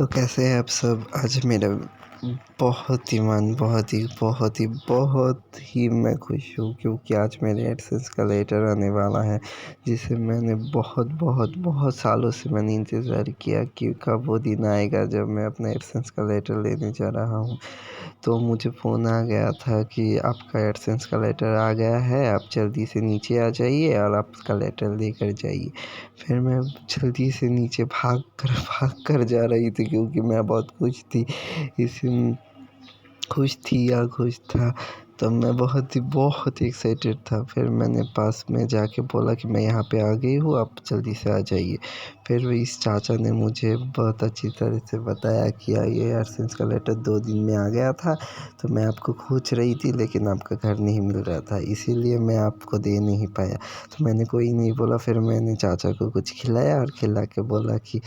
तो कैसे हैं आप सब। आज मेरा बहुत ही मन बहुत ही मैं खुश हूँ क्योंकि आज मेरे एडसेंस का लेटर आने वाला है, जिसे मैंने बहुत सालों से मैंने इंतज़ार किया कि कब वो दिन आएगा जब मैं अपना एडसेंस का लेटर लेने जा रहा हूँ। तो मुझे फ़ोन आ गया था कि आपका एडसेंस का लेटर आ गया है, आप जल्दी से नीचे आ जाइए और आप उसका लेटर लेकर जाइए। फिर मैं जल्दी से नीचे भाग कर जा रही थी क्योंकि मैं बहुत खुश था। तो मैं बहुत ही एक्साइटेड था। फिर मैंने पास में जाके बोला कि मैं यहाँ पे आ गई हूँ, आप जल्दी से आ जाइए। फिर इस चाचा ने मुझे बहुत अच्छी तरह से बताया कि ये एडसेंस का लेटर 2 दिन में आ गया था, तो मैं आपको खोज रही थी लेकिन आपका घर नहीं मिल रहा था, इसीलिए मैं आपको दे नहीं पाया। तो मैंने कोई नहीं बोला। फिर मैंने चाचा को कुछ खिलाया और खिला के बोला कि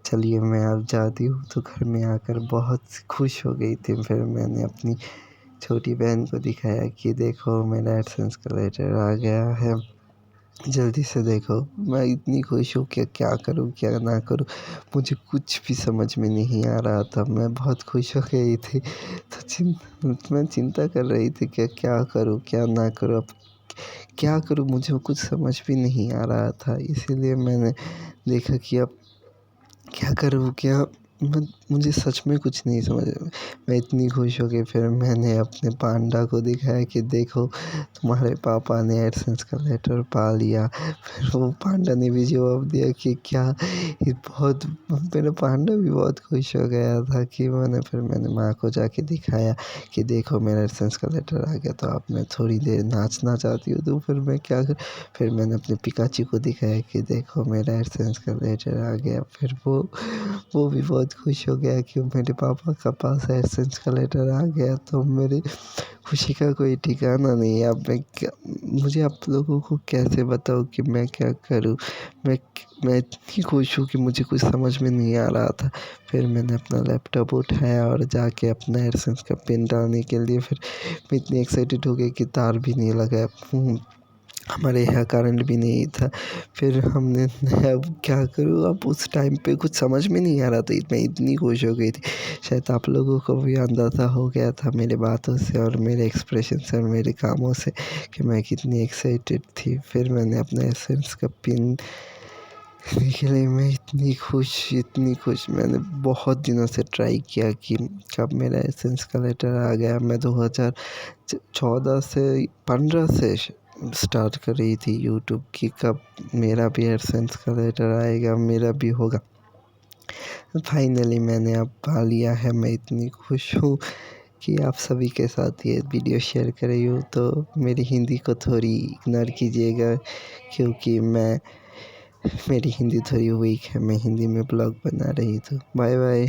चलिए मैं अब जाती हूँ। तो घर में आकर बहुत खुश हो गई थी। फिर मैंने अपनी छोटी बहन को दिखाया कि देखो मेरा एडसेंस का लेटर आ गया है, जल्दी से देखो। मैं इतनी खुश हूँ कि क्या करूँ क्या ना करूँ, मुझे कुछ भी समझ में नहीं आ रहा था। मैं बहुत खुश हो गई थी। तो मैं चिंता कर रही थी कि क्या करूँ क्या ना करूँ, अब क्या करूँ, मुझे कुछ समझ भी नहीं आ रहा था। इसीलिए मैंने देखा कि अब क्या करूँ क्या, मुझे सच में कुछ नहीं समझ में। मैं इतनी खुश हो गई। फिर मैंने अपने पांडा को दिखाया कि देखो तुम्हारे पापा ने एडसेंस का लेटर पा लिया। फिर वो पांडा ने भी जवाब दिया कि क्या, ये बहुत, मेरा पांडा भी बहुत खुश हो गया था कि फिर मैंने माँ को जाके दिखाया कि देखो मेरा एडसेंस का लेटर आ गया, तो अब मैं थोड़ी देर नाचना चाहती हूँ, तो फिर मैं क्या कर। फिर मैंने अपने पिकाची को दिखाया कि देखो मेरा एडसेंस का लेटर आ गया। फिर वो भी बहुत खुश हो गया कि मेरे पापा का पास एडसेंस का लेटर आ गया। तो मेरी खुशी का कोई ठिकाना नहीं है। अब मुझे आप लोगों को कैसे बताऊँ कि मैं क्या करूँ। मैं इतनी खुश हूँ कि मुझे कुछ समझ में नहीं आ रहा था। फिर मैंने अपना लैपटॉप उठाया और जाके अपना एडसेंस का पिन डालने के लिए, फिर मैं इतनी एक्साइटेड हो गई कि तार भी नहीं लगा। हमारे यहाँ करंट भी नहीं था। फिर हमने अब क्या करूँ, अब उस टाइम पे कुछ समझ में नहीं आ रहा था, मैं इतनी खुश हो गई थी। शायद आप लोगों को भी अंदाज़ा हो गया था मेरे बातों से और मेरे एक्सप्रेशन से और मेरे कामों से कि मैं कितनी एक्साइटेड थी। फिर मैंने अपना एसेंस का पिन के लिए मैं इतनी खुश। मैंने बहुत दिनों से ट्राई किया कि कब मेरा एसेंस का लेटर आ गया। मैं 2014 से 15 से स्टार्ट कर रही थी यूट्यूब की, कब मेरा भी एडसेंस का लेटर आएगा, मेरा भी होगा। फाइनली मैंने अब पा लिया है। मैं इतनी खुश हूँ कि आप सभी के साथ ये वीडियो शेयर कर रही हूँ। तो मेरी हिंदी को थोड़ी इग्नोर कीजिएगा क्योंकि मेरी हिंदी थोड़ी वीक है। मैं हिंदी में ब्लॉग बना रही थी। Bye bye.